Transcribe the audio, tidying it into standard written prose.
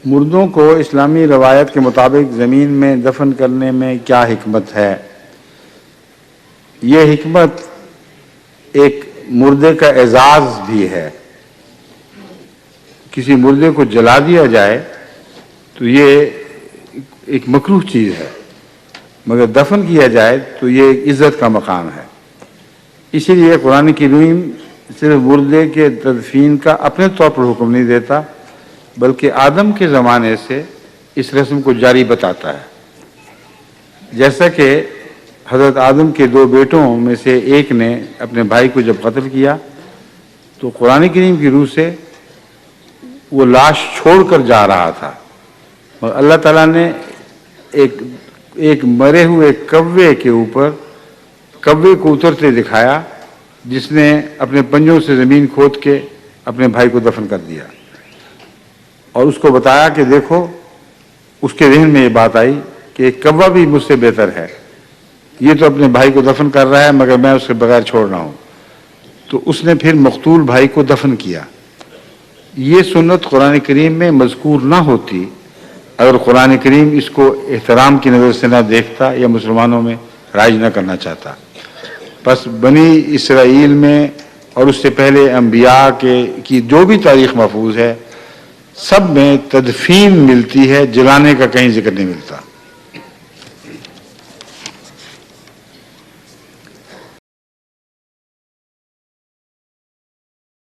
مردوں کو اسلامی روایت کے مطابق زمین میں دفن کرنے میں کیا حکمت ہے؟ یہ حکمت ایک مردے کا اعزاز بھی ہے۔ کسی مردے کو جلا دیا جائے تو یہ ایک مکروہ چیز ہے، مگر دفن کیا جائے تو یہ ایک عزت کا مقام ہے۔ اسی لیے قرآن کریم صرف مردے کے تدفین کا اپنے طور پر حکم نہیں دیتا، بلکہ آدم کے زمانے سے اس رسم کو جاری بتاتا ہے۔ جیسا کہ حضرت آدم کے 2 بیٹوں میں سے ایک نے اپنے بھائی کو جب قتل کیا تو قرآن کریم کی روح سے وہ لاش چھوڑ کر جا رہا تھا، اور اللہ تعالیٰ نے ایک مرے ہوئے کوے کے اوپر کوے کو اترتے دکھایا، جس نے اپنے پنجوں سے زمین کھود کے اپنے بھائی کو دفن کر دیا، اور اس کو بتایا کہ دیکھو، اس کے ذہن میں یہ بات آئی کہ ایک کوا بھی مجھ سے بہتر ہے، یہ تو اپنے بھائی کو دفن کر رہا ہے مگر میں اس کے بغیر چھوڑ رہا ہوں۔ تو اس نے پھر مقتول بھائی کو دفن کیا۔ یہ سنت قرآن کریم میں مذکور نہ ہوتی اگر قرآن کریم اس کو احترام کی نظر سے نہ دیکھتا یا مسلمانوں میں رائج نہ کرنا چاہتا۔ پس بنی اسرائیل میں اور اس سے پہلے انبیاء کی جو بھی تاریخ محفوظ ہے، سب میں تدفین ملتی ہے، جلانے کا کہیں ذکر نہیں ملتا۔